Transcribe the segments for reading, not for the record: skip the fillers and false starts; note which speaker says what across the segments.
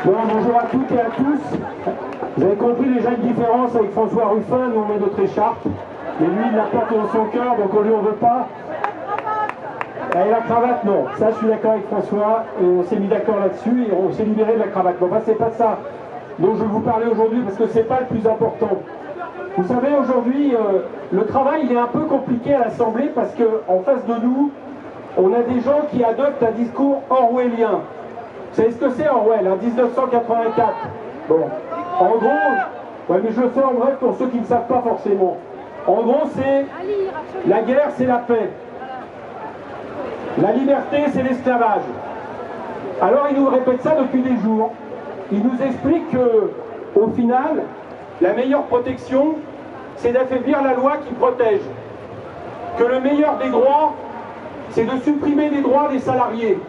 Speaker 1: Bon, bonjour à toutes et à tous. Vous avez compris déjà une différence avec François Ruffin, nous on met notre écharpe. Mais lui il la porte dans son cœur, donc on lui en veut pas. Et la cravate, non. Ça, je suis d'accord avec François. Et on s'est mis d'accord là-dessus et on s'est libéré de la cravate. Bon, enfin, c'est pas ça dont je vais vous parler aujourd'hui parce que c'est pas le plus important. Vous savez, aujourd'hui, le travail il est un peu compliqué à l'Assemblée parce qu'en face de nous, on a des gens qui adoptent un discours orwellien. Vous savez ce que c'est Orwell, hein, 1984. Bon, en gros, ouais, mais je le fais en bref pour ceux qui ne savent pas forcément. En gros, c'est la guerre, c'est la paix. La liberté, c'est l'esclavage. Alors, il nous répète ça depuis des jours. Il nous explique que, au final, la meilleure protection, c'est d'affaiblir la loi qui protège. Que le meilleur des droits, c'est de supprimer les droits des salariés.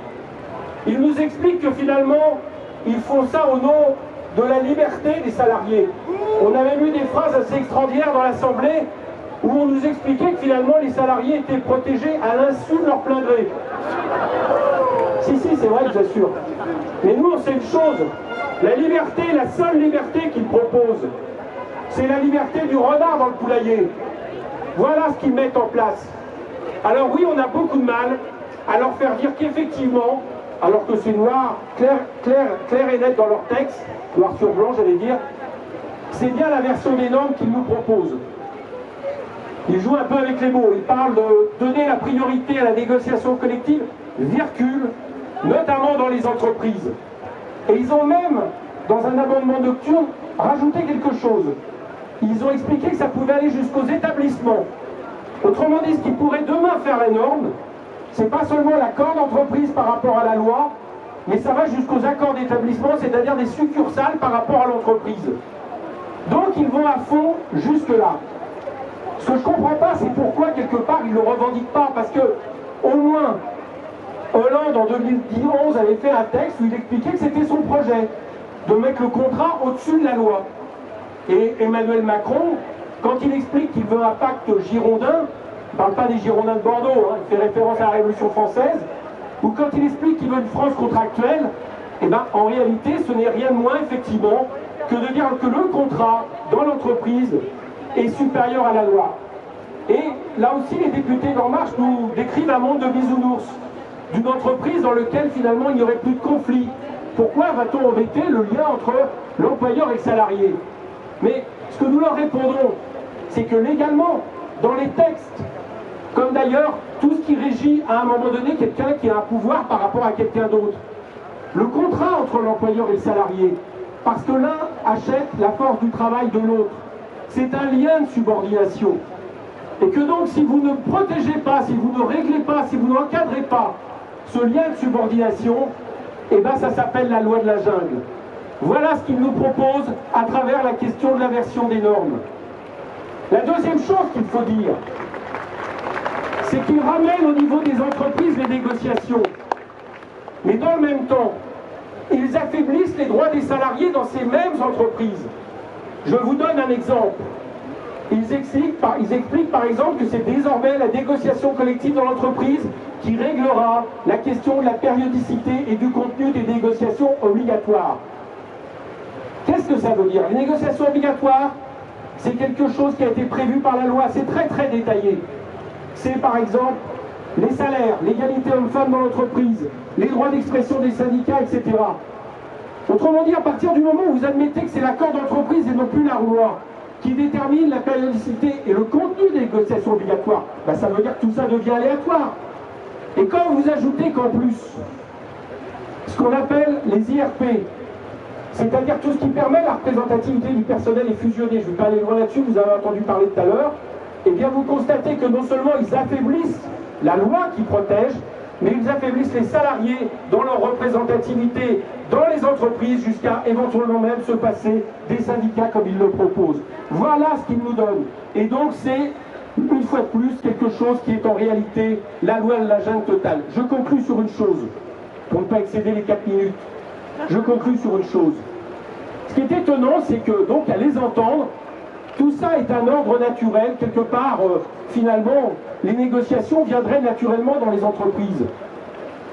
Speaker 1: Il nous explique que finalement, ils font ça au nom de la liberté des salariés. On avait lu des phrases assez extraordinaires dans l'Assemblée où on nous expliquait que finalement les salariés étaient protégés à l'insu de leur plein gré. Si, c'est vrai, je vous assure. Mais nous, on sait une chose, la liberté, la seule liberté qu'ils proposent, c'est la liberté du renard dans le poulailler. Voilà ce qu'ils mettent en place. Alors oui, on a beaucoup de mal à leur faire dire qu'effectivement, alors que c'est noir, clair et net dans leur texte, noir sur blanc j'allais dire, c'est bien la version des normes qu'ils nous proposent. Ils jouent un peu avec les mots, ils parlent de donner la priorité à la négociation collective, virgule, notamment dans les entreprises. Et ils ont même, dans un amendement nocturne, rajouté quelque chose. Ils ont expliqué que ça pouvait aller jusqu'aux établissements. Autrement dit, ce qui pourrait demain faire la norme, c'est pas seulement l'accord d'entreprise par rapport à la loi, mais ça va jusqu'aux accords d'établissement, c'est-à-dire des succursales par rapport à l'entreprise. Donc ils vont à fond jusque-là. Ce que je ne comprends pas, c'est pourquoi, quelque part, ils ne le revendiquent pas. Parce que, au moins, Hollande, en 2011, avait fait un texte où il expliquait que c'était son projet, de mettre le contrat au-dessus de la loi. Et Emmanuel Macron, quand il explique qu'il veut un pacte girondin, il ne parle pas des Girondins de Bordeaux, hein, il fait référence à la Révolution française, ou quand il explique qu'il veut une France contractuelle, eh ben, en réalité, ce n'est rien de moins, effectivement, que de dire que le contrat dans l'entreprise est supérieur à la loi. Et là aussi, les députés d'En Marche nous décrivent un monde de bisounours, d'une entreprise dans laquelle finalement il n'y aurait plus de conflit. Pourquoi va-t-on embêter le lien entre l'employeur et le salarié? Mais ce que nous leur répondons, c'est que légalement, dans les textes, comme d'ailleurs tout ce qui régit à un moment donné quelqu'un qui a un pouvoir par rapport à quelqu'un d'autre, le contrat entre l'employeur et le salarié, parce que l'un achète la force du travail de l'autre, c'est un lien de subordination. Et que donc si vous ne protégez pas, si vous ne réglez pas, si vous n'encadrez pas ce lien de subordination, eh bien ça s'appelle la loi de la jungle. Voilà ce qu'il nous propose à travers la question de l'inversion des normes. La deuxième chose qu'il faut dire, c'est qu'il ramène au niveau des entreprises les négociations. Mais dans le même temps, ils affaiblissent les droits des salariés dans ces mêmes entreprises. Je vous donne un exemple. Ils expliquent par exemple que c'est désormais la négociation collective dans l'entreprise qui réglera la question de la périodicité et du contenu des négociations obligatoires. Qu'est-ce que ça veut dire? Les négociations obligatoires, c'est quelque chose qui a été prévu par la loi, c'est très détaillé. C'est par exemple les salaires, l'égalité homme-femme dans l'entreprise, les droits d'expression des syndicats, etc. Autrement dit, à partir du moment où vous admettez que c'est l'accord d'entreprise et non plus la loi qui détermine la périodicité et le contenu des négociations obligatoires, ben ça veut dire que tout ça devient aléatoire. Et quand vous ajoutez qu'en plus, ce qu'on appelle les IRP, c'est-à-dire tout ce qui permet la représentativité du personnel est fusionné, je ne vais pas aller loin là-dessus, vous avez entendu parler tout à l'heure, eh bien vous constatez que non seulement ils affaiblissent la loi qui protège, mais ils affaiblissent les salariés dans leur représentativité dans les entreprises jusqu'à éventuellement même se passer des syndicats comme ils le proposent. Voilà ce qu'ils nous donnent. Et donc c'est, une fois de plus, quelque chose qui est en réalité la loi de la jungle totale. Je conclus sur une chose, pour ne pas excéder les 4 minutes. Je conclus sur une chose. Ce qui est étonnant, c'est que, donc, à les entendre, tout ça est un ordre naturel. Quelque part, finalement, les négociations viendraient naturellement dans les entreprises.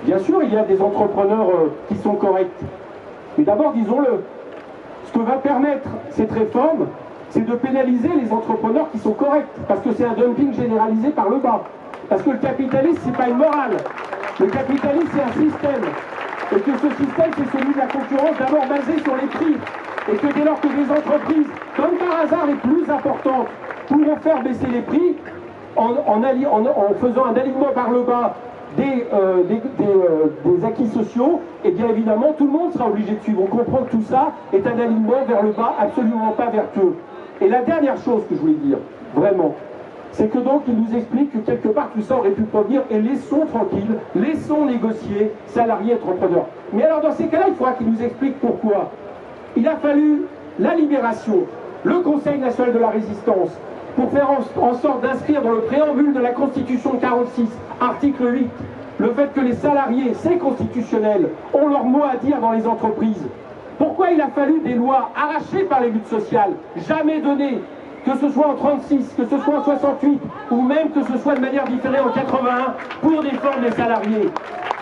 Speaker 1: Bien sûr, il y a des entrepreneurs qui sont corrects. Mais d'abord, disons-le, ce que va permettre cette réforme, c'est de pénaliser les entrepreneurs qui sont corrects, parce que c'est un dumping généralisé par le bas. Parce que le capitalisme, c'est pas une morale. Le capitalisme, c'est un système. Et que ce système, c'est celui de la concurrence d'abord basé sur les prix. Et que dès lors que des entreprises, comme par hasard les plus importantes, pourront faire baisser les prix, en faisant un alignement par le bas des acquis sociaux, et bien évidemment tout le monde sera obligé de suivre. On comprend que tout ça est un alignement vers le bas absolument pas vertueux. Et la dernière chose que je voulais dire, vraiment, c'est que donc il nous explique que quelque part tout ça aurait pu provenir, et laissons tranquille, laissons négocier salariés et entrepreneurs. Mais alors dans ces cas-là, il faudra qu'il nous explique pourquoi. Il a fallu la Libération, le Conseil national de la résistance, pour faire en sorte d'inscrire dans le préambule de la Constitution 46, article 8, le fait que les salariés, c'est constitutionnel, ont leur mot à dire dans les entreprises. Pourquoi il a fallu des lois arrachées par les luttes sociales, jamais données, que ce soit en 36, que ce soit en 68, ou même que ce soit de manière différée en 81, pour défendre les salariés.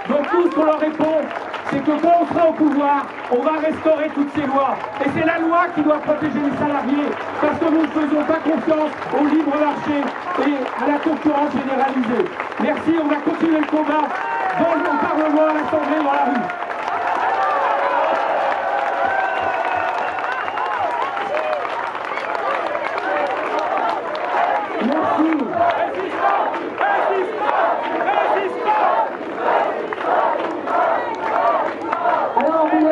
Speaker 1: Donc tout ce qu'on leur répond, c'est que quand on sera au pouvoir, on va restaurer toutes ces lois. Et c'est la loi qui doit protéger les salariés, parce que nous ne faisons pas confiance au libre marché et à la concurrence généralisée. Merci, on va continuer le combat dans le Parlement, à l'Assemblée, dans la rue.